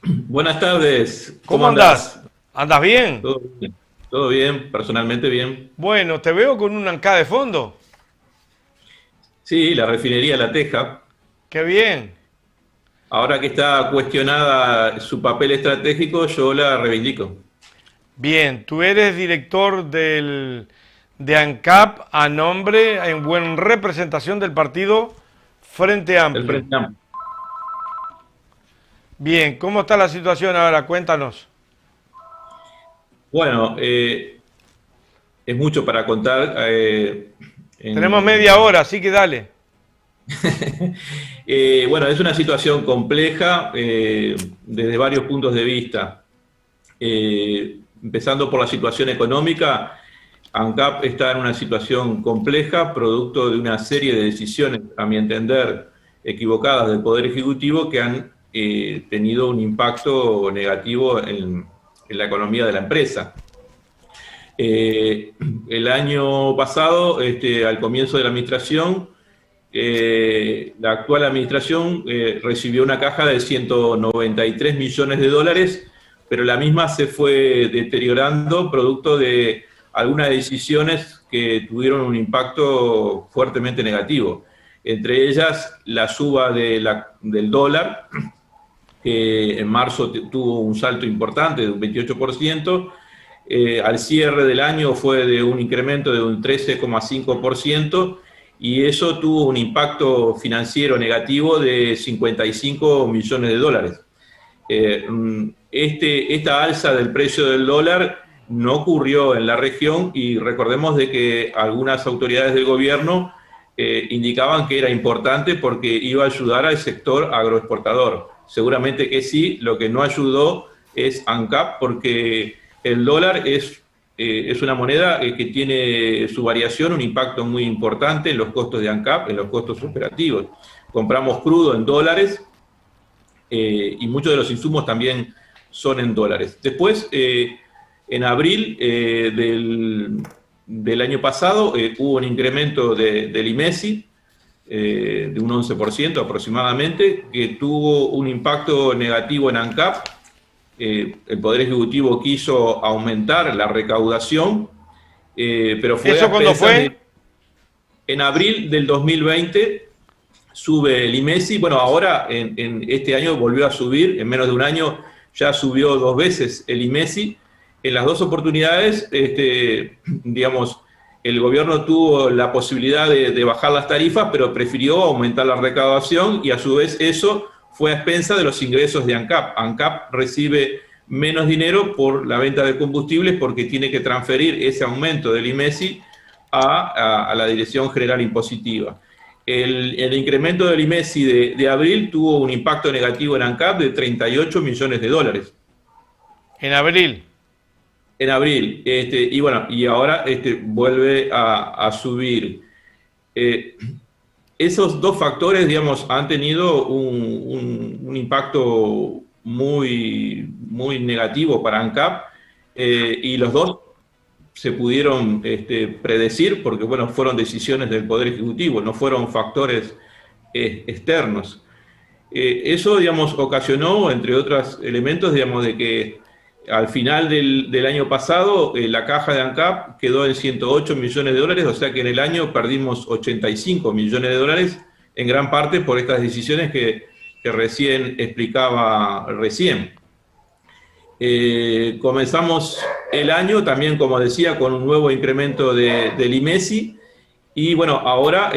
Buenas tardes, ¿Cómo ¿cómo andás? andás? ¿Andas bien? Todo bien, personalmente bien. Bueno, te veo con un Ancá de fondo. Sí, la refinería La Teja, Qué bien. ahora que está cuestionada su papel estratégico, yo la reivindico. Bien, tú eres director de ANCAP a nombre, en buena representación del partido Frente El Amplio. Frente Amplio. Bien, ¿cómo está la situación ahora? Cuéntanos. Bueno, es mucho para contar. Tenemos media en- hora, así que dale. bueno, es una situación compleja desde varios puntos de vista. Empezando por la situación económica, ANCAP está en una situación compleja, producto de una serie de decisiones, a mi entender, equivocadas del Poder Ejecutivo que han tenido un impacto negativo en la economía de la empresa. Eh, el año pasado, al comienzo de la administración, la actual administración recibió una caja de 193 millones de dólares, pero la misma se fue deteriorando producto de algunas decisiones que tuvieron un impacto fuertemente negativo. Entre ellas, la suba del dólar, que en marzo tuvo un salto importante de un 28%, al cierre del año fue de un incremento de un 13,5% y eso tuvo un impacto financiero negativo de 55 millones de dólares. Esta alza del precio del dólar no ocurrió en la región y recordemos de que algunas autoridades del gobierno indicaban que era importante porque iba a ayudar al sector agroexportador. Seguramente que sí, lo que no ayudó es ANCAP porque el dólar es una moneda que tiene su variación, un impacto muy importante en los costos de ANCAP, en los costos operativos. Compramos crudo en dólares y muchos de los insumos también son en dólares. Después, en abril del año pasado, hubo un incremento del IMESI de un 11% aproximadamente, que tuvo un impacto negativo en ANCAP. El Poder Ejecutivo quiso aumentar la recaudación, pero fue a ¿Eso cuándo expensas de, fue? en abril del 2020 sube el IMESI. Bueno, ahora en este año volvió a subir, en menos de un año ya subió dos veces el IMESI. En las dos oportunidades, digamos, el gobierno tuvo la posibilidad de bajar las tarifas, pero prefirió aumentar la recaudación y a su vez eso fue a expensa de los ingresos de ANCAP. ANCAP recibe menos dinero por la venta de combustibles porque tiene que transferir ese aumento del IMESI a la Dirección General Impositiva. El incremento del IMESI de abril tuvo un impacto negativo en ANCAP de 38 millones de dólares En abril. en abril. Y bueno, y ahora vuelve a subir. Eh, Esos dos factores, digamos, han tenido un impacto muy negativo para ANCAP y los dos se pudieron predecir porque, bueno, fueron decisiones del Poder Ejecutivo, no fueron factores externos. Eso, digamos, ocasionó, entre otros elementos, digamos, de que al final del año pasado la caja de ANCAP quedó en 108 millones de dólares, o sea que en el año perdimos 85 millones de dólares, en gran parte por estas decisiones que recién explicaba recién. Comenzamos el año también, como decía, con un nuevo incremento del IMESI y bueno, ahora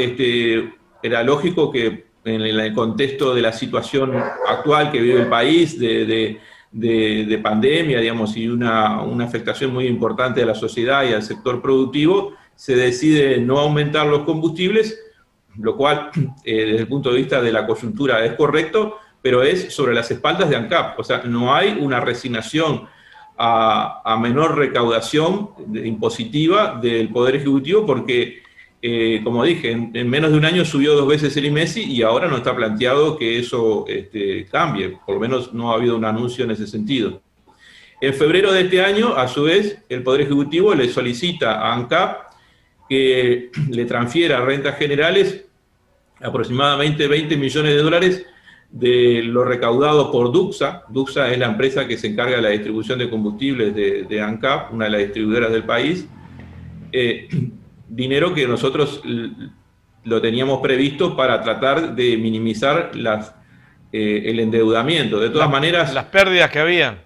era lógico que en el contexto de la situación actual que vive el país, de pandemia, digamos, y una afectación muy importante a la sociedad y al sector productivo, se decide no aumentar los combustibles, lo cual desde el punto de vista de la coyuntura es correcto, pero es sobre las espaldas de ANCAP. O sea, no hay una resignación a menor recaudación impositiva del Poder Ejecutivo porque, como dije, en menos de un año subió dos veces el IMESI y ahora no está planteado que eso cambie. Por lo menos no ha habido un anuncio en ese sentido. En febrero de este año, a su vez, el Poder Ejecutivo le solicita a ANCAP que le transfiera a rentas generales aproximadamente 20 millones de dólares de lo recaudado por Duxa. Duxa es la empresa que se encarga de la distribución de combustibles de ANCAP, una de las distribuidoras del país. Dinero que nosotros lo teníamos previsto para tratar de minimizar el endeudamiento. De todas maneras... Las pérdidas que había.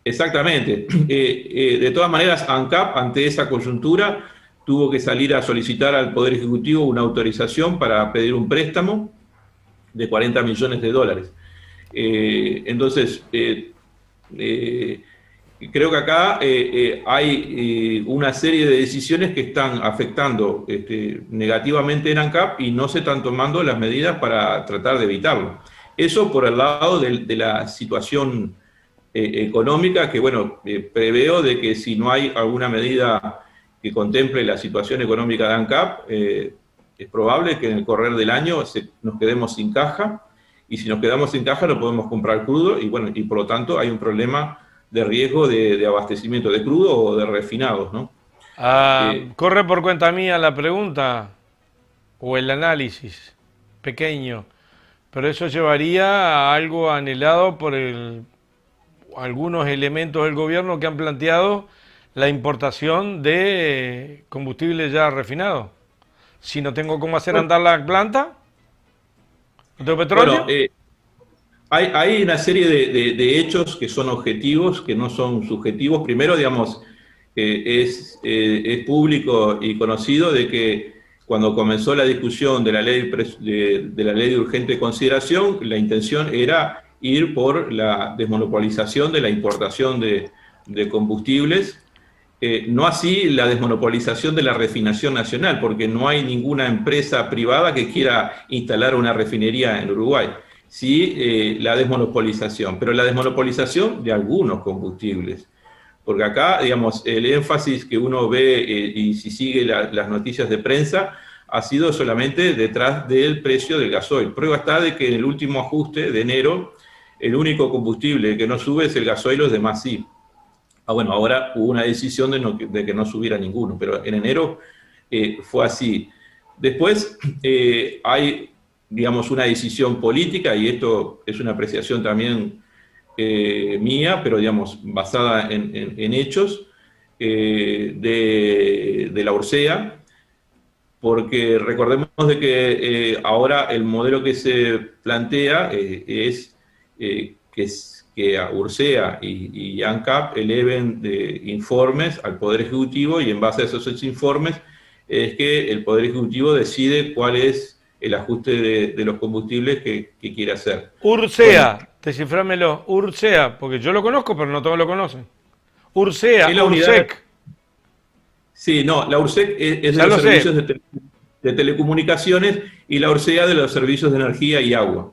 Exactamente. De todas maneras, ANCAP, ante esa coyuntura, tuvo que salir a solicitar al Poder Ejecutivo una autorización para pedir un préstamo de 40 millones de dólares. Entonces, creo que acá hay una serie de decisiones que están afectando negativamente en ANCAP y no se están tomando las medidas para tratar de evitarlo. Eso por el lado de la situación económica, que bueno, preveo de que si no hay alguna medida que contemple la situación económica de ANCAP, es probable que en el correr del año nos quedemos sin caja, y si nos quedamos sin caja no podemos comprar crudo, y bueno, y por lo tanto hay un problema de riesgo de abastecimiento de crudo o de refinados, ¿no? Corre por cuenta mía la pregunta, o el análisis pequeño, pero eso llevaría a algo anhelado por algunos elementos del gobierno que han planteado la importación de combustible ya refinado. Si no tengo cómo hacer andar la planta, ¿no tengo petróleo? Bueno, hay una serie de hechos que son objetivos, que no son subjetivos. Primero, digamos, es público y conocido de que cuando comenzó la discusión de la ley de urgente consideración, la intención era ir por la desmonopolización de la importación de combustibles. No así la desmonopolización de la refinación nacional, porque no hay ninguna empresa privada que quiera instalar una refinería en Uruguay. Sí, la desmonopolización, pero la desmonopolización de algunos combustibles. Porque acá, digamos, el énfasis que uno ve y si sigue las noticias de prensa ha sido solamente detrás del precio del gasoil. Prueba está de que en el último ajuste de enero, el único combustible que no sube es el gasoil, los demás sí. Bueno, ahora hubo una decisión de que no subiera ninguno, pero en enero fue así. Después hay, digamos, una decisión política, y esto es una apreciación también mía, pero digamos, basada en hechos, de la Ursea, porque recordemos de que ahora el modelo que se plantea es que a Ursea y ANCAP eleven informes al Poder Ejecutivo, y en base a esos informes es que el Poder Ejecutivo decide cuál es el ajuste de los combustibles que quiere hacer. Ursea, bueno, descifrámelo, Ursea, porque yo lo conozco, pero no todos lo conocen. Ursea, es la Ursec. Sí, no, la Ursec es de los servicios de telecomunicaciones, y la Ursea de los servicios de energía y agua.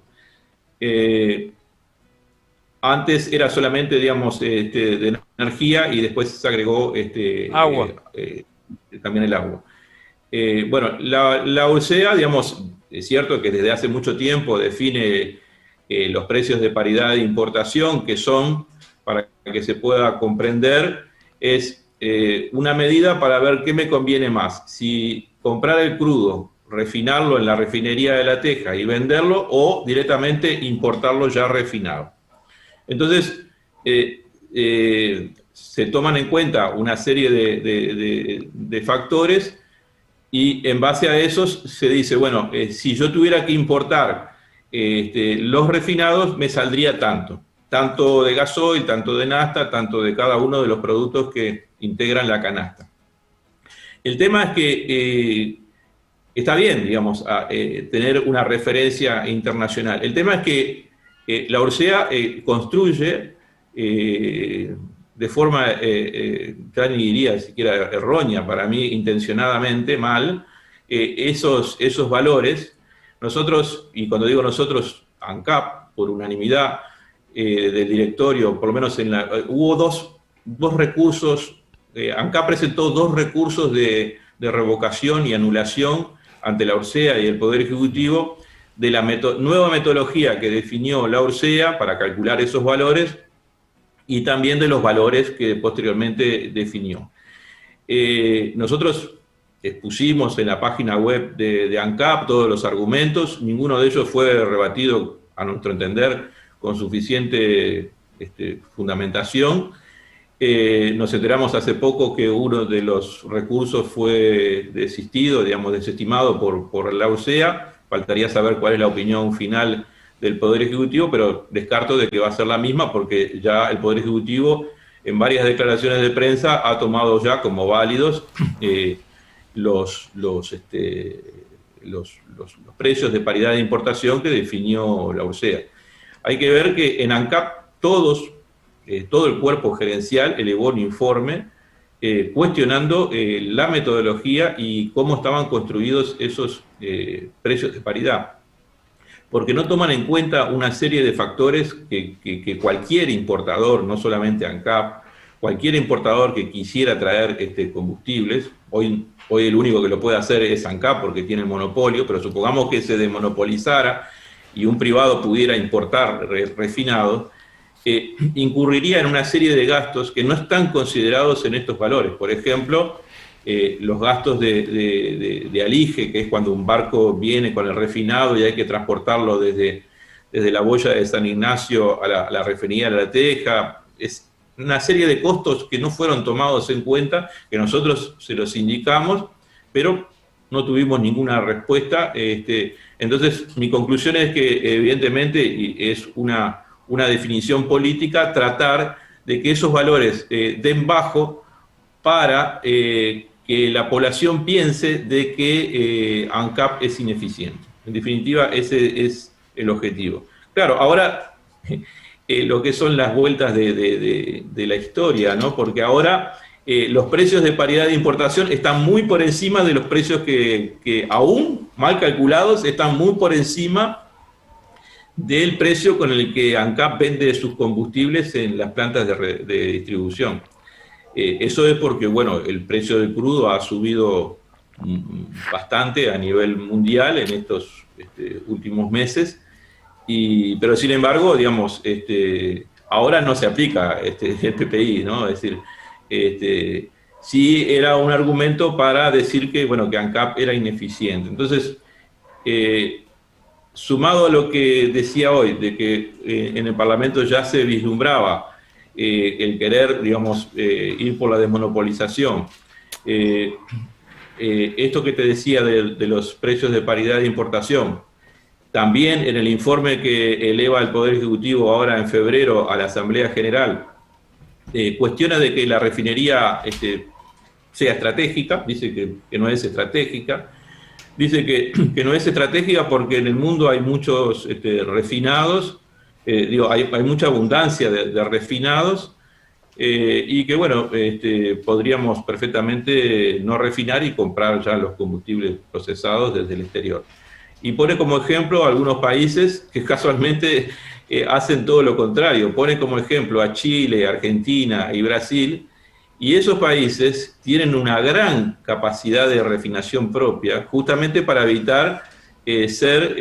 Antes era solamente, digamos, de energía, y después se agregó agua. También el agua. Bueno, la Ursea, digamos, es cierto que desde hace mucho tiempo define los precios de paridad de importación, que son, para que se pueda comprender, es una medida para ver qué me conviene más, si comprar el crudo, refinarlo en la refinería de La Teja y venderlo, o directamente importarlo ya refinado. Entonces, se toman en cuenta una serie de factores, y en base a esos se dice, bueno, si yo tuviera que importar los refinados, me saldría tanto de gasoil, tanto de nafta, tanto de cada uno de los productos que integran la canasta. El tema es que está bien, digamos, tener una referencia internacional. El tema es que la Ursea construye de forma, ya ni diría siquiera errónea, para mí intencionadamente mal, esos valores. Nosotros, y cuando digo nosotros, ANCAP, por unanimidad del directorio, por lo menos hubo dos recursos, ANCAP presentó 2 recursos de revocación y anulación ante la Ursea y el Poder Ejecutivo de la nueva metodología que definió la Ursea para calcular esos valores, y también de los valores que posteriormente definió. Nosotros expusimos en la página web de ANCAP todos los argumentos, ninguno de ellos fue rebatido a nuestro entender, con suficiente fundamentación. Nos enteramos hace poco que uno de los recursos fue desistido, digamos, desestimado por la UCEA. Faltaría saber cuál es la opinión final del Poder Ejecutivo, pero descarto de que va a ser la misma porque ya el Poder Ejecutivo en varias declaraciones de prensa ha tomado ya como válidos los precios de paridad de importación que definió la UCEA. Hay que ver que en ANCAP todo el cuerpo gerencial elevó un informe cuestionando la metodología y cómo estaban construidos esos precios de paridad, porque no toman en cuenta una serie de factores que cualquier importador, no solamente ANCAP, cualquier importador que quisiera traer combustibles, hoy el único que lo puede hacer es ANCAP porque tiene el monopolio, pero supongamos que se desmonopolizara y un privado pudiera importar refinados, incurriría en una serie de gastos que no están considerados en estos valores. Por ejemplo, los gastos de alige, que es cuando un barco viene con el refinado y hay que transportarlo desde la boya de San Ignacio a la refinería de La Teja. Es una serie de costos que no fueron tomados en cuenta, que nosotros se los indicamos, pero no tuvimos ninguna respuesta. Entonces, mi conclusión es que, evidentemente, y es una definición política, tratar de que esos valores den bajo para que la población piense de que ANCAP es ineficiente. En definitiva, ese es el objetivo. Claro, ahora lo que son las vueltas de la historia, ¿no? Porque ahora los precios de paridad de importación están muy por encima de los precios que aún mal calculados están muy por encima del precio con el que ANCAP vende sus combustibles en las plantas de distribución. Eso es porque, bueno, el precio del crudo ha subido bastante a nivel mundial en estos últimos meses, pero sin embargo, digamos, ahora no se aplica el PPI, ¿no? Es decir, sí era un argumento para decir que, bueno, que ANCAP era ineficiente. Entonces, sumado a lo que decía hoy, de que en el Parlamento ya se vislumbraba el querer, digamos, ir por la desmonopolización, esto que te decía de los precios de paridad de importación, también en el informe que eleva el Poder Ejecutivo ahora en febrero a la Asamblea General, cuestiona de que la refinería sea estratégica, dice que no es estratégica. Dice que no es estratégica porque en el mundo hay muchos refinados, hay mucha abundancia de refinados, y que, bueno, podríamos perfectamente no refinar y comprar ya los combustibles procesados desde el exterior. Y pone como ejemplo a algunos países que casualmente hacen todo lo contrario. Pone como ejemplo a Chile, Argentina y Brasil. Y esos países tienen una gran capacidad de refinación propia, justamente para evitar ser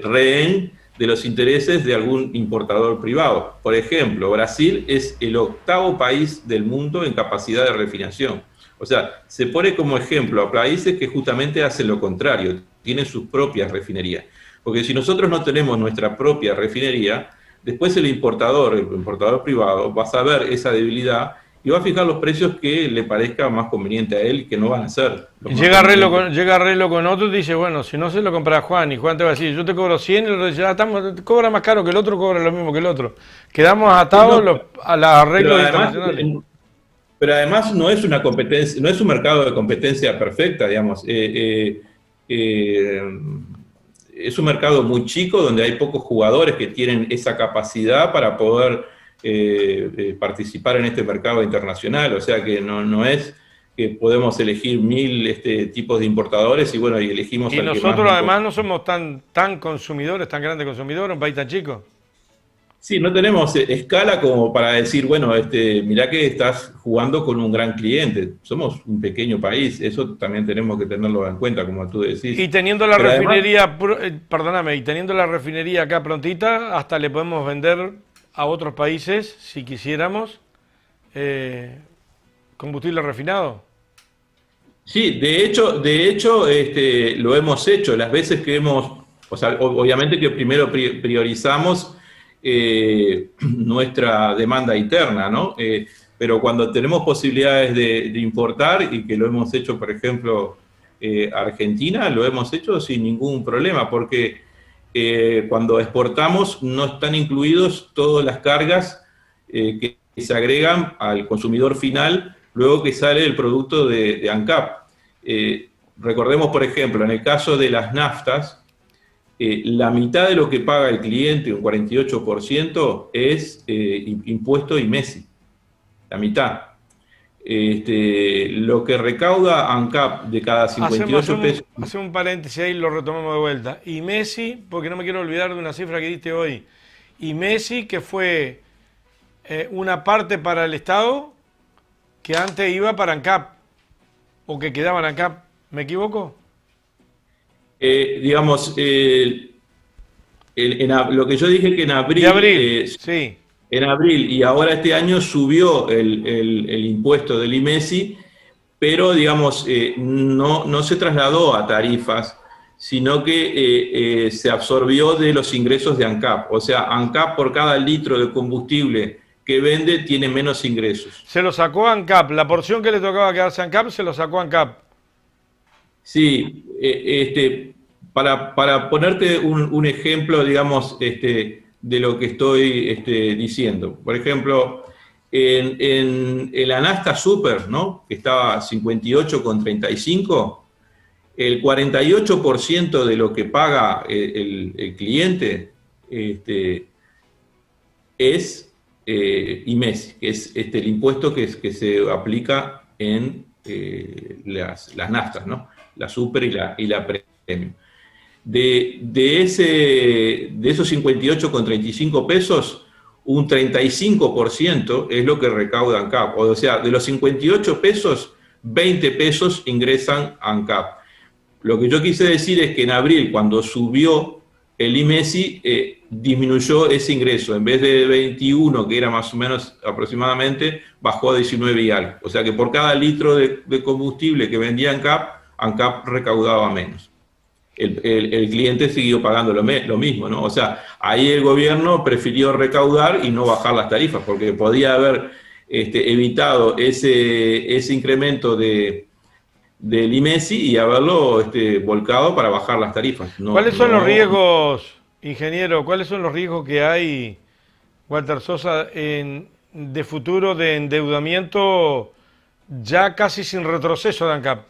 rehén de los intereses de algún importador privado. Por ejemplo, Brasil es el 8º país del mundo en capacidad de refinación. O sea, se pone como ejemplo a países que justamente hacen lo contrario, tienen sus propias refinerías. Porque si nosotros no tenemos nuestra propia refinería, después el importador privado va a saber esa debilidad y va a fijar los precios que le parezca más conveniente a él y que no van a ser. Llega Arreglo con otro y dice, bueno, si no se lo compra a Juan, y Juan te va a decir, yo te cobro 100, y el otro dice, cobra más caro que el otro, cobra lo mismo que el otro. Quedamos atados a los arreglos internacionales. Pero además no es una competencia, no es un mercado de competencia perfecta, digamos. Es un mercado muy chico donde hay pocos jugadores que tienen esa capacidad para poder participar en este mercado internacional. O sea que no es que podemos elegir 1000 tipos de importadores y bueno, y elegimos y al que nosotros más además no somos tan consumidores, tan grandes consumidores, un país tan chico. Sí, no tenemos escala como para decir, bueno, mirá que estás jugando con un gran cliente. Somos un pequeño país, eso también tenemos que tenerlo en cuenta, como tú decís. Y teniendo la refinería, perdóname, y teniendo la refinería acá prontita, hasta le podemos vender a otros países, si quisiéramos, combustible refinado. Sí, de hecho lo hemos hecho. Las veces que hemos, O sea, obviamente que primero priorizamos nuestra demanda interna, ¿no? Pero cuando tenemos posibilidades de importar, y que lo hemos hecho, por ejemplo, Argentina, lo hemos hecho sin ningún problema, porque cuando exportamos no están incluidos todas las cargas que se agregan al consumidor final luego que sale el producto de ANCAP. Recordemos, por ejemplo, en el caso de las naftas, la mitad de lo que paga el cliente, un 48%, es impuesto IMESI, la mitad. Lo que recauda ANCAP de cada 58 pesos... Hacemos un paréntesis ahí y lo retomamos de vuelta. IMESI, porque no me quiero olvidar de una cifra que diste hoy. IMESI, que fue una parte para el Estado que antes iba para ANCAP, o que quedaba en ANCAP. ¿Me equivoco? Digamos, lo que yo dije que en abril... De abril, sí. En abril, y ahora este año subió el impuesto del IMESI, pero digamos, no se trasladó a tarifas, sino que se absorbió de los ingresos de ANCAP. O sea, ANCAP por cada litro de combustible que vende tiene menos ingresos. Se lo sacó a ANCAP, la porción que le tocaba quedarse a ANCAP se lo sacó a ANCAP. Sí, para ponerte un ejemplo, digamos, de lo que estoy diciendo. Por ejemplo, en la Nafta Super, ¿no?, que estaba 58,35, el 48% de lo que paga el cliente es IMESI, que es el impuesto que se aplica en las naftas, ¿no?, la Super y la Premium. De esos 58,35 pesos, un 35% es lo que recauda ANCAP. O sea, de los 58 pesos, 20 pesos ingresan a ANCAP. Lo que yo quise decir es que en abril, cuando subió el IMESI, disminuyó ese ingreso. En vez de 21, que era más o menos aproximadamente, bajó a 19 y algo. O sea que por cada litro de combustible que vendía ANCAP recaudaba menos. El cliente siguió pagando lo mismo, ¿no? O sea, ahí el gobierno prefirió recaudar y no bajar las tarifas, porque podía haber evitado ese incremento del IMESI y haberlo volcado para bajar las tarifas. ¿Cuáles son los riesgos, ingeniero? ¿Cuáles son los riesgos que hay, Walter Sosa, de futuro de endeudamiento ya casi sin retroceso de ANCAP?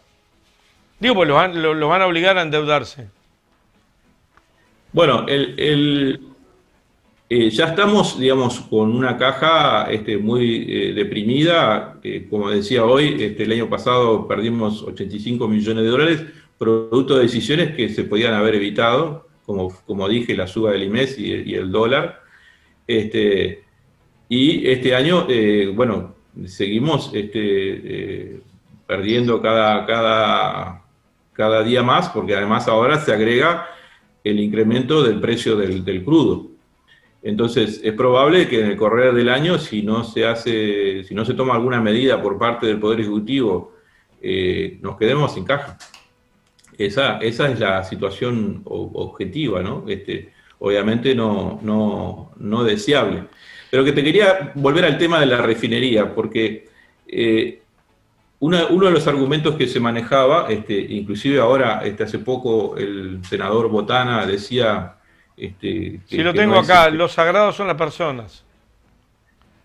Digo, pues los van a obligar a endeudarse. Bueno, ya estamos, digamos, con una caja muy deprimida. Como decía hoy, el año pasado perdimos 85 millones de dólares, producto de decisiones que se podían haber evitado, como dije, la suba del IMES y el dólar. Y este año, bueno, seguimos perdiendo cada día más, porque además ahora se agrega el incremento del precio del crudo. Entonces, es probable que en el correr del año, si no se toma alguna medida por parte del Poder Ejecutivo, nos quedemos sin caja. Esa es la situación objetiva, ¿no? Obviamente no deseable. Pero que te quería volver al tema de la refinería, porque uno de los argumentos que se manejaba, inclusive ahora, hace poco el senador Botana decía... si lo tengo acá, los sagrados son las personas.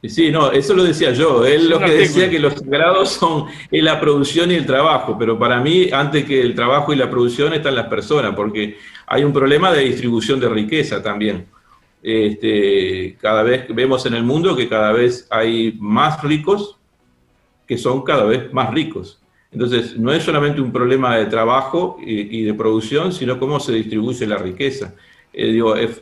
Sí, no, eso lo decía yo. Él lo que decía que los sagrados es la producción y el trabajo, pero para mí, antes que el trabajo y la producción, están las personas, porque hay un problema de distribución de riqueza también. Cada vez vemos en el mundo que cada vez hay más ricos que son cada vez más ricos. Entonces, no es solamente un problema de trabajo y de producción, sino cómo se distribuye la riqueza.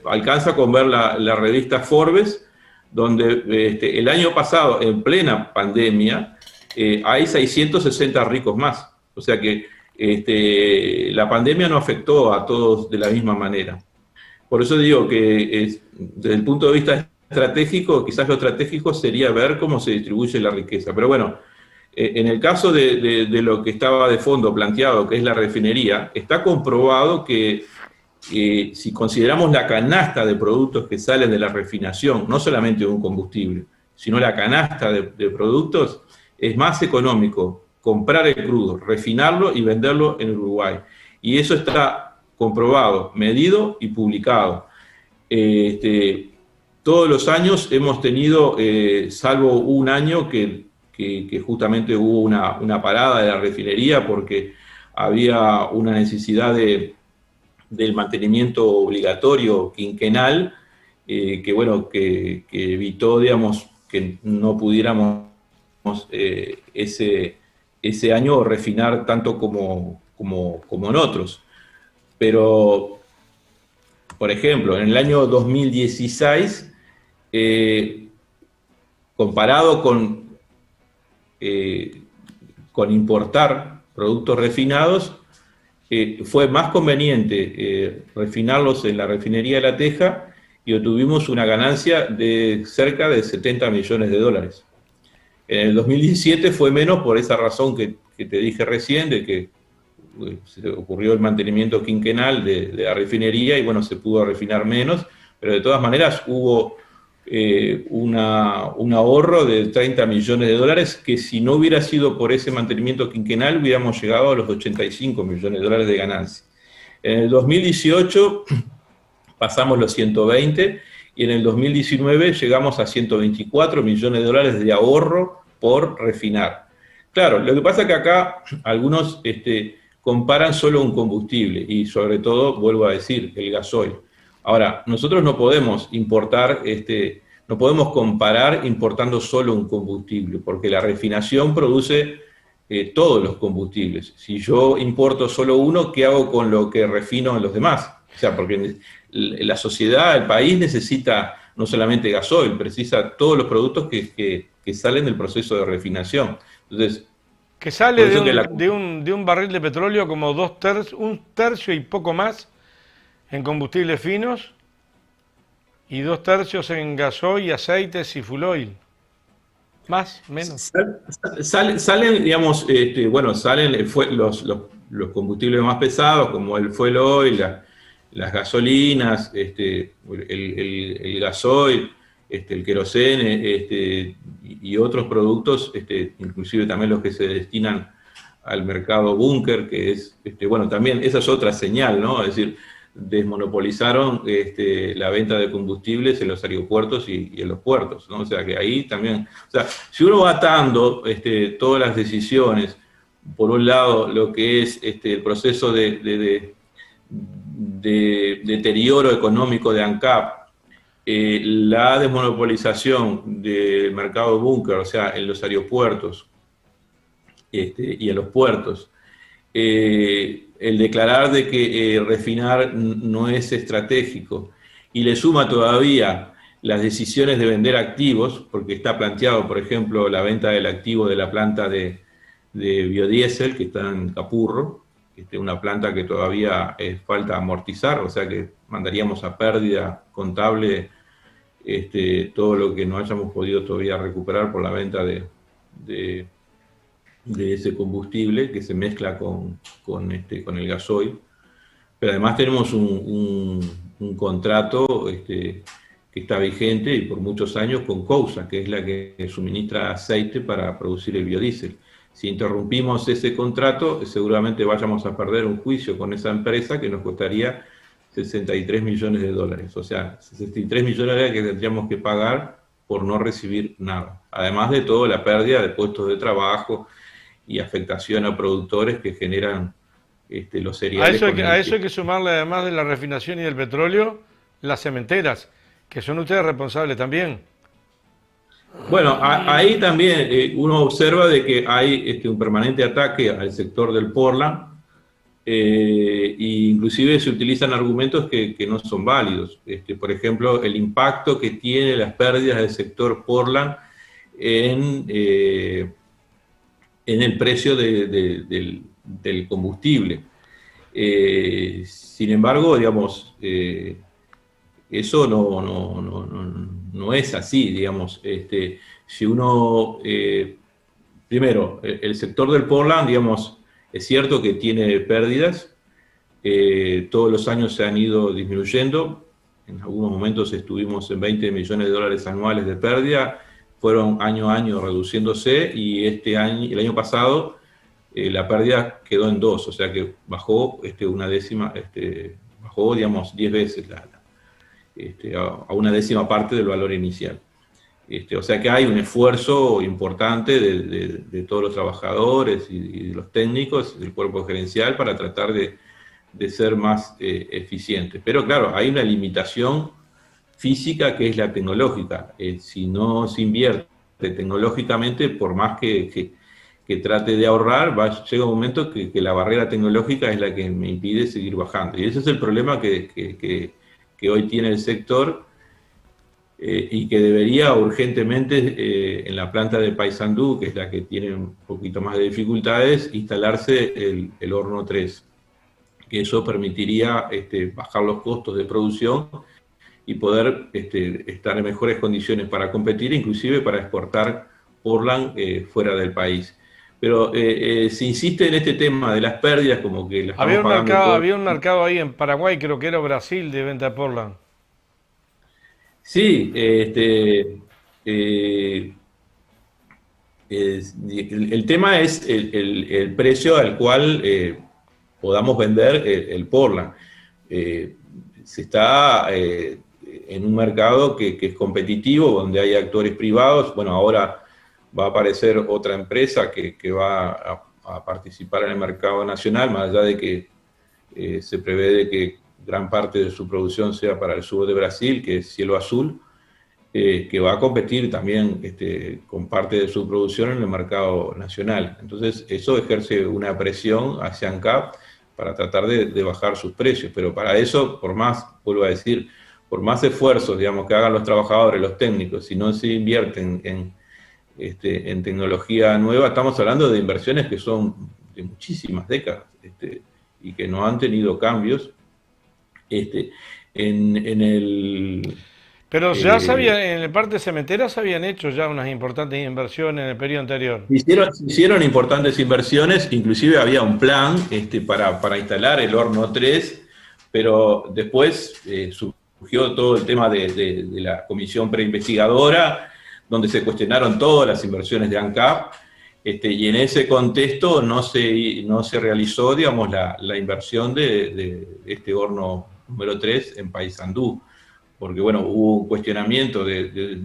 Alcanza con ver la revista Forbes, donde el año pasado, en plena pandemia, hay 660 ricos más. O sea que la pandemia no afectó a todos de la misma manera. Por eso digo que desde el punto de vista estratégico, quizás lo estratégico sería ver cómo se distribuye la riqueza. Pero bueno, en el caso de lo que estaba de fondo planteado, que es la refinería, está comprobado que si consideramos la canasta de productos que salen de la refinación, no solamente de un combustible, sino la canasta de productos, es más económico comprar el crudo, refinarlo y venderlo en Uruguay. Y eso está comprobado, medido y publicado. Todos los años hemos tenido, salvo un año que justamente hubo una parada de la refinería porque había una necesidad del mantenimiento obligatorio quinquenal, que evitó, digamos, que no pudiéramos ese año refinar tanto como en otros. Pero, por ejemplo, en el año 2016, comparado con importar productos refinados, fue más conveniente refinarlos en la refinería de La Teja y obtuvimos una ganancia de cerca de 70 millones de dólares. En el 2017 fue menos por esa razón que te dije recién, de que se ocurrió el mantenimiento quinquenal de la refinería y bueno, se pudo refinar menos, pero de todas maneras hubo un ahorro de 30 millones de dólares que si no hubiera sido por ese mantenimiento quinquenal hubiéramos llegado a los 85 millones de dólares de ganancia. En el 2018 pasamos los 120 y en el 2019 llegamos a 124 millones de dólares de ahorro por refinar. Claro, lo que pasa es que acá algunos comparan solo un combustible y sobre todo, vuelvo a decir, el gasoil. Ahora, nosotros no podemos importar, no podemos comparar importando solo un combustible, porque la refinación produce todos los combustibles. Si yo importo solo uno, ¿qué hago con lo que refino en los demás? O sea, porque la sociedad, el país necesita no solamente gasoil, precisa todos los productos que salen del proceso de refinación. Entonces, que sale de un barril de petróleo como un tercio y poco más en combustibles finos y 2/3 en gasoil, aceites y fuel oil. Más, menos. Salen, digamos, salen los combustibles más pesados como el fuel oil, las gasolinas, el gasoil, el querosene, y otros productos, inclusive también los que se destinan al mercado búnker, que es, también esa es otra señal, ¿no? Es decir, desmonopolizaron la venta de combustibles en los aeropuertos y en los puertos, ¿no? O sea, que ahí también, o sea, si uno va atando todas las decisiones, por un lado, lo que es el proceso de deterioro económico de ANCAP, la desmonopolización del mercado búnker, o sea, en los aeropuertos y en los puertos, el declarar de que refinar no es estratégico, y le suma todavía las decisiones de vender activos, porque está planteado, por ejemplo, la venta del activo de la planta de biodiesel que está en Capurro, una planta que todavía falta amortizar, o sea que mandaríamos a pérdida contable todo lo que no hayamos podido todavía recuperar por la venta de ese combustible que se mezcla con el gasoil. Pero además tenemos un contrato que está vigente y por muchos años con Cousa, que es la que suministra aceite para producir el biodiesel. Si interrumpimos ese contrato, seguramente vayamos a perder un juicio con esa empresa que nos costaría 63 millones de dólares. O sea, 63 millones de dólares que tendríamos que pagar por no recibir nada. Además de todo, la pérdida de puestos de trabajo y afectación a productores que generan los cereales. A eso hay que sumarle, además de la refinación y del petróleo, las cementeras, que son ustedes responsables también. Bueno, ahí también uno observa de que hay un permanente ataque al sector del Portland, e inclusive se utilizan argumentos que no son válidos. Por ejemplo, el impacto que tiene las pérdidas del sector Portland en el precio del combustible. Sin embargo, digamos, eso no es así, digamos. Si uno, primero, el sector del Portland, digamos, es cierto que tiene pérdidas, todos los años se han ido disminuyendo. En algunos momentos estuvimos en 20 millones de dólares anuales de pérdida, fueron año a año reduciéndose, y el año pasado la pérdida quedó en 2, o sea que bajó una décima, bajó, digamos, 10 veces a una décima parte del valor inicial. O sea que hay un esfuerzo importante de todos los trabajadores y de los técnicos del cuerpo gerencial para tratar de ser más eficientes. Pero claro, hay una limitación física que es la tecnológica. Si no se invierte tecnológicamente, por más que trate de ahorrar, llega un momento que la barrera tecnológica es la que me impide seguir bajando. Y ese es el problema que hoy tiene el sector, y que debería urgentemente en la planta de Paysandú, que es la que tiene un poquito más de dificultades, instalarse el horno 3, que eso permitiría bajar los costos de producción y poder estar en mejores condiciones para competir, inclusive para exportar Portland fuera del país. Pero se insiste en este tema de las pérdidas, como que las estamos pagando todo. Había un mercado ahí en Paraguay, creo que era Brasil, de venta de Portland. Sí, el tema es el precio al cual podamos vender el Portland. Se está en un mercado que es competitivo, donde hay actores privados. Bueno, ahora va a aparecer otra empresa que va a participar en el mercado nacional, más allá de que se prevé de que gran parte de su producción sea para el sur de Brasil, que es Cielo Azul, que va a competir también con parte de su producción en el mercado nacional. Entonces, eso ejerce una presión hacia ANCAP para tratar de bajar sus precios, pero para eso, por más, vuelvo a decir, por más esfuerzos, digamos, que hagan los trabajadores, los técnicos, si no se invierten en tecnología nueva, estamos hablando de inversiones que son de muchísimas décadas, y que no han tenido cambios. Pero ya en el parte cementera se habían hecho ya unas importantes inversiones en el periodo anterior. Hicieron importantes inversiones, inclusive había un plan para instalar el horno 3, pero después surgió todo el tema de la comisión preinvestigadora, donde se cuestionaron todas las inversiones de ANCAP, y en ese contexto no se realizó, digamos, la inversión de este horno número 3 en Paysandú, porque bueno, hubo un cuestionamiento de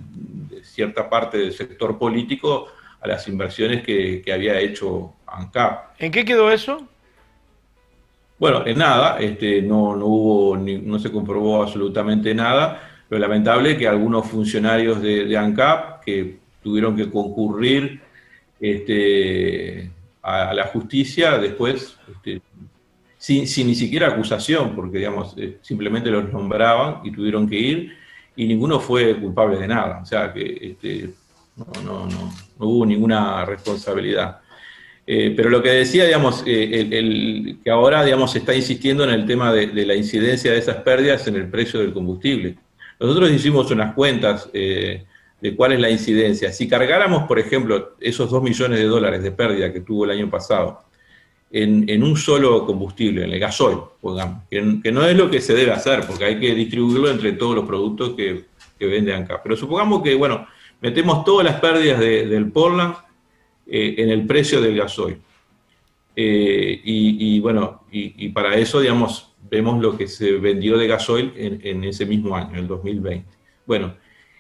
cierta parte del sector político a las inversiones que había hecho ANCAP. ¿En qué quedó eso? Bueno, en nada, no se comprobó absolutamente nada. Lo lamentable es que algunos funcionarios de ANCAP que tuvieron que concurrir a la justicia después, sin ni siquiera acusación, porque digamos, simplemente los nombraban y tuvieron que ir, y ninguno fue culpable de nada. O sea que no hubo ninguna responsabilidad. Pero lo que decía, digamos, que ahora, digamos, se está insistiendo en el tema de la incidencia de esas pérdidas en el precio del combustible. Nosotros hicimos unas cuentas de cuál es la incidencia. Si cargáramos, por ejemplo, esos 2 millones de dólares de pérdida que tuvo el año pasado en un solo combustible, en el gasoil, digamos, que no es lo que se debe hacer, porque hay que distribuirlo entre todos los productos que vende ANCAP. Pero supongamos que, bueno, metemos todas las pérdidas del Portland en el precio del gasoil. Y para eso, digamos, vemos lo que se vendió de gasoil en ese mismo año, el 2020. Bueno,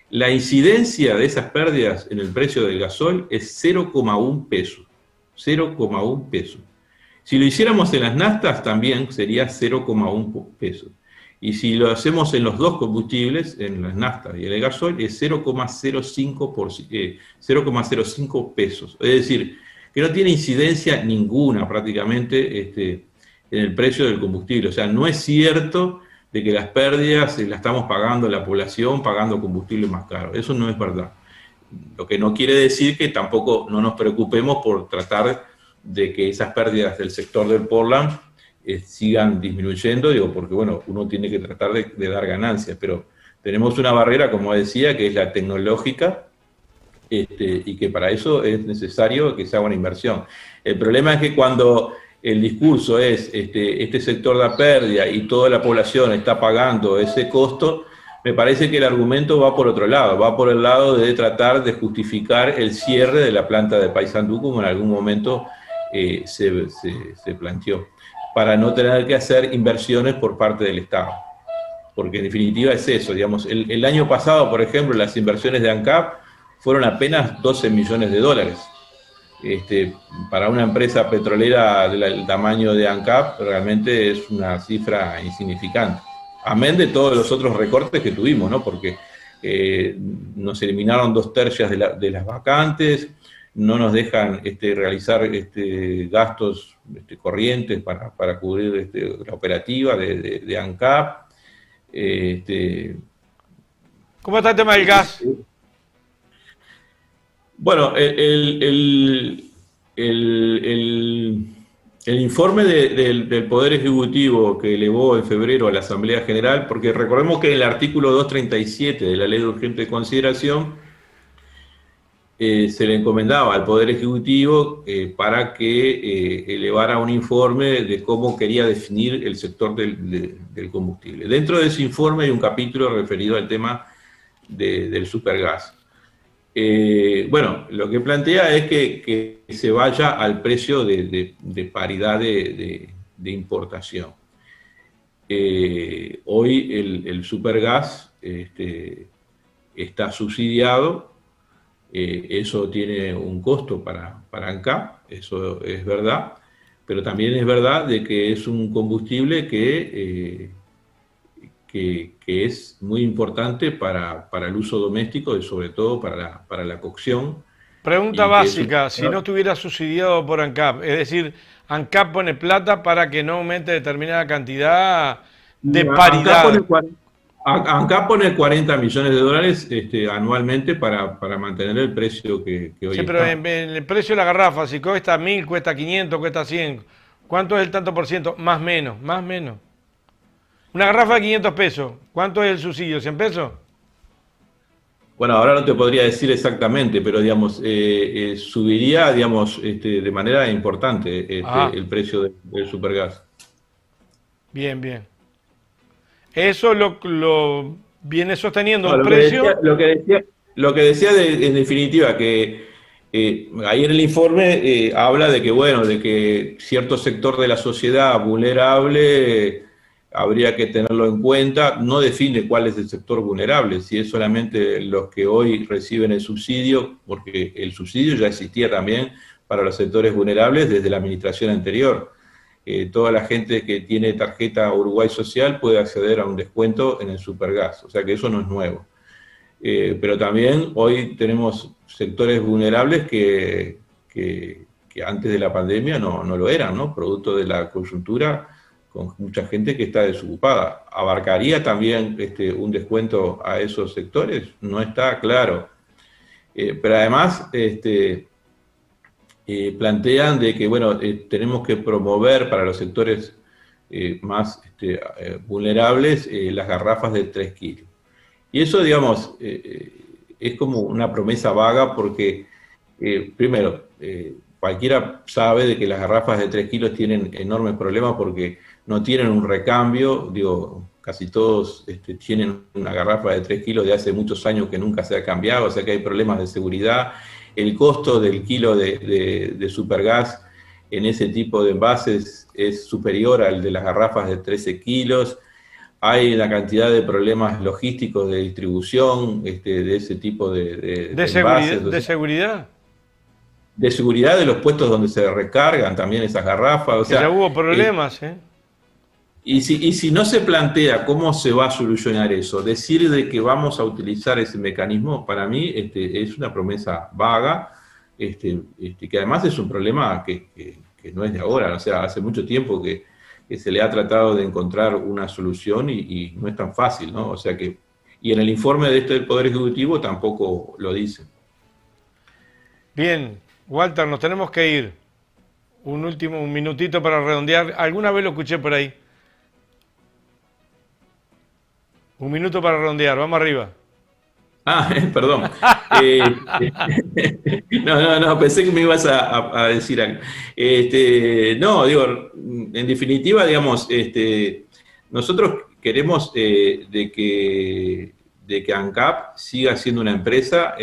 la incidencia de esas pérdidas en el precio del gasoil es 0,1 peso. 0,1 peso. Si lo hiciéramos en las naftas también sería 0,1 pesos. Y si lo hacemos en los dos combustibles, en las naftas y en el gasoil, es 0,05 pesos. Es decir, que no tiene incidencia ninguna prácticamente en el precio del combustible. O sea, no es cierto de que las pérdidas las estamos pagando la población pagando combustible más caro. Eso no es verdad. Lo que no quiere decir que tampoco no nos preocupemos por tratar de que esas pérdidas del sector del Portland sigan disminuyendo, digo, porque bueno, uno tiene que tratar de dar ganancias, pero tenemos una barrera, como decía, que es la tecnológica, y que para eso es necesario que se haga una inversión. El problema es que cuando el discurso es este sector da pérdida y toda la población está pagando ese costo, me parece que el argumento va por otro lado, va por el lado de tratar de justificar el cierre de la planta de Paysandú, como en algún momento se planteó, para no tener que hacer inversiones por parte del Estado. Porque en definitiva es eso, digamos, el año pasado, por ejemplo, las inversiones de ANCAP fueron apenas 12 millones de dólares. Para una empresa petrolera del tamaño de ANCAP, realmente es una cifra insignificante. Amén de todos los otros recortes que tuvimos, ¿no? Porque nos eliminaron 2/3 de las vacantes, no nos dejan realizar gastos corrientes para cubrir la operativa de ANCAP. ¿Cómo está el tema del gas? Bueno, el informe del Poder Ejecutivo que elevó en febrero a la Asamblea General, porque recordemos que en el artículo 237 de la Ley de Urgente Consideración se le encomendaba al Poder Ejecutivo para que elevara un informe de cómo quería definir el sector del combustible. Dentro de ese informe hay un capítulo referido al tema del supergas. Bueno, lo que plantea es que se vaya al precio de paridad de importación. Hoy el supergas está subsidiado, eso tiene un costo para ANCAP, eso es verdad, pero también es verdad de que es un combustible que es muy importante para el uso doméstico y sobre todo para la cocción. Pregunta básica, si no estuviera subsidiado por ANCAP, es decir, ANCAP pone plata para que no aumente determinada cantidad de paridad. ANCAP pone 40 millones de dólares anualmente para mantener el precio que hoy sí, pero en el precio de la garrafa, si cuesta 1000, cuesta 500, cuesta 100, ¿cuánto es el tanto por ciento? Más menos, más menos. Una garrafa de 500 pesos, ¿cuánto es el subsidio? ¿100 pesos? Bueno, ahora no te podría decir exactamente, pero digamos, subiría, digamos, de manera importante el precio del supergas. Bien, bien. Eso lo viene sosteniendo un precio. Lo que decía en definitiva, que ahí en el informe habla de que, bueno, de que cierto sector de la sociedad vulnerable habría que tenerlo en cuenta. No define cuál es el sector vulnerable, si es solamente los que hoy reciben el subsidio, porque el subsidio ya existía también para los sectores vulnerables desde la administración anterior. Toda la gente que tiene tarjeta Uruguay Social puede acceder a un descuento en el supergas, o sea que eso no es nuevo. Pero también hoy tenemos sectores vulnerables que antes de la pandemia no lo eran, ¿no? Producto de la coyuntura, con mucha gente que está desocupada. ¿Abarcaría también un descuento a esos sectores? No está claro. Pero además plantean de que, bueno, tenemos que promover para los sectores más vulnerables las garrafas de 3 kilos. Y eso, digamos, es como una promesa vaga porque, primero, cualquiera sabe de que las garrafas de 3 kilos tienen enormes problemas porque no tienen un recambio, digo, casi todos tienen una garrafa de 3 kilos de hace muchos años que nunca se ha cambiado, o sea que hay problemas de seguridad. El costo del kilo de supergas en ese tipo de envases es superior al de las garrafas de 13 kilos. Hay una cantidad de problemas logísticos de distribución de ese tipo de envases. ¿De seguridad? De seguridad de los puestos donde se recargan también esas garrafas. O sea, ya hubo problemas, Y si no se plantea cómo se va a solucionar eso, decir de que vamos a utilizar ese mecanismo, para mí es una promesa vaga, que además es un problema que no es de ahora, o sea, hace mucho tiempo que se le ha tratado de encontrar una solución y no es tan fácil, ¿no? O sea que, y en el informe del Poder Ejecutivo tampoco lo dice. Bien, Walter, nos tenemos que ir. Un minutito para redondear. Alguna vez lo escuché por ahí. Un minuto para redondear, vamos arriba. Perdón. Eh, no, pensé que me ibas a decir algo. No, digo, en definitiva, digamos, nosotros queremos de que ANCAP siga siendo una empresa,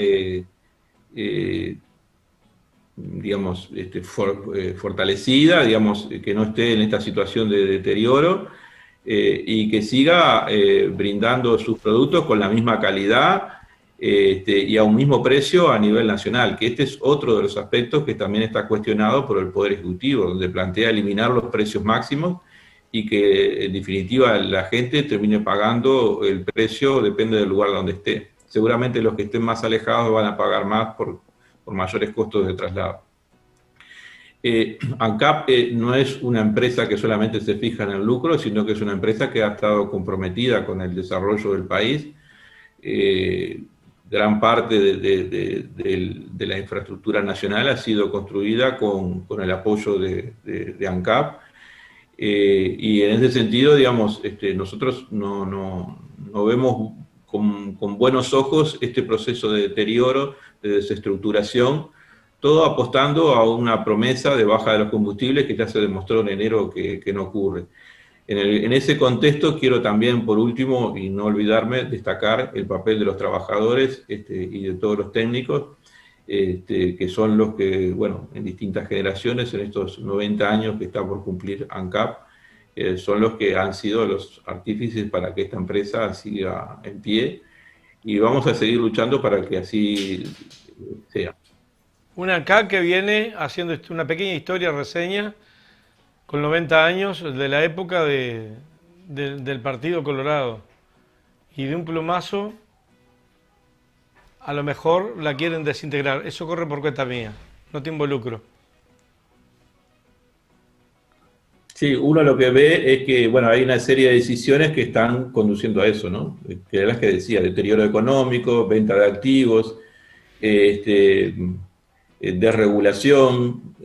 digamos, fortalecida, digamos, que no esté en esta situación de deterioro y que siga brindando sus productos con la misma calidad y a un mismo precio a nivel nacional, que este es otro de los aspectos que también está cuestionado por el Poder Ejecutivo, donde plantea eliminar los precios máximos y que en definitiva la gente termine pagando el precio, depende del lugar donde esté. Seguramente los que estén más alejados van a pagar más por mayores costos de traslado. ANCAP no es una empresa que solamente se fija en el lucro, sino que es una empresa que ha estado comprometida con el desarrollo del país. Gran parte de la infraestructura nacional ha sido construida con el apoyo de ANCAP. Y en ese sentido, digamos, nosotros no vemos con buenos ojos este proceso de deterioro, de desestructuración, todo apostando a una promesa de baja de los combustibles que ya se demostró en enero que no ocurre. En ese contexto quiero también, por último, y no olvidarme, destacar el papel de los trabajadores y de todos los técnicos, que son los que, bueno, en distintas generaciones, en estos 90 años que está por cumplir ANCAP, son los que han sido los artífices para que esta empresa siga en pie, y vamos a seguir luchando para que así sea. Una ANCAP que viene haciendo una pequeña historia, reseña, con 90 años de la época del Partido Colorado, y de un plumazo a lo mejor la quieren desintegrar. Eso corre por cuenta mía, no te involucro. Sí, uno lo que ve es que, bueno, hay una serie de decisiones que están conduciendo a eso, ¿no? Que eran las que decía, deterioro económico, venta de activos, desregulación,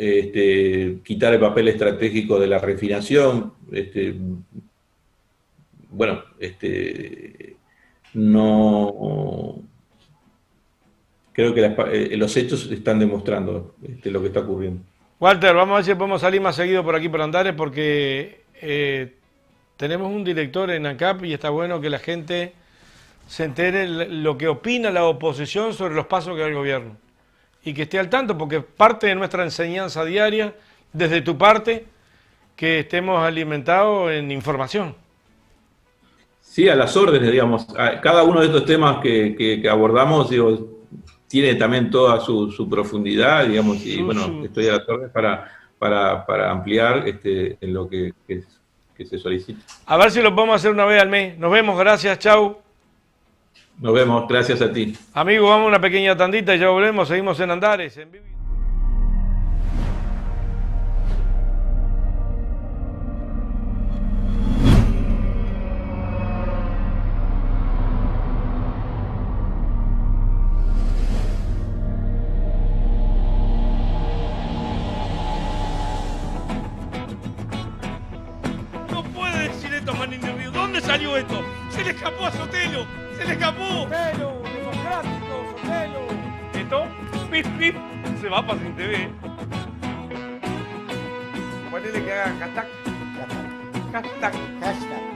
quitar el papel estratégico de la refinación, bueno, no... Creo que los hechos están demostrando lo que está ocurriendo. Walter, vamos a ver si podemos salir más seguido por aquí por Andares, porque tenemos un director en ANCAP y está bueno que la gente se entere lo que opina la oposición sobre los pasos que da el gobierno. Y que esté al tanto, porque parte de nuestra enseñanza diaria, desde tu parte, que estemos alimentados en información. Sí, a las órdenes, digamos. Cada uno de estos temas que abordamos, digo, tiene también toda su profundidad, digamos, y bueno, estoy a las órdenes para ampliar en lo que se solicita. A ver si lo podemos hacer una vez al mes. Nos vemos, gracias, chau. Nos vemos, gracias a ti. Amigos, vamos a una pequeña tandita y ya volvemos, seguimos en Andares, en vivo. ¿Dónde salió esto? ¡Se le escapó a Sotelo! ¡Se le escapó! ¡Sotelo! ¡Democrático! ¡Sotelo! ¿Esto? ¡Pip, pip! Se va para Sin TV. Ponele que haga hashtag. Hashtag. Hashtag.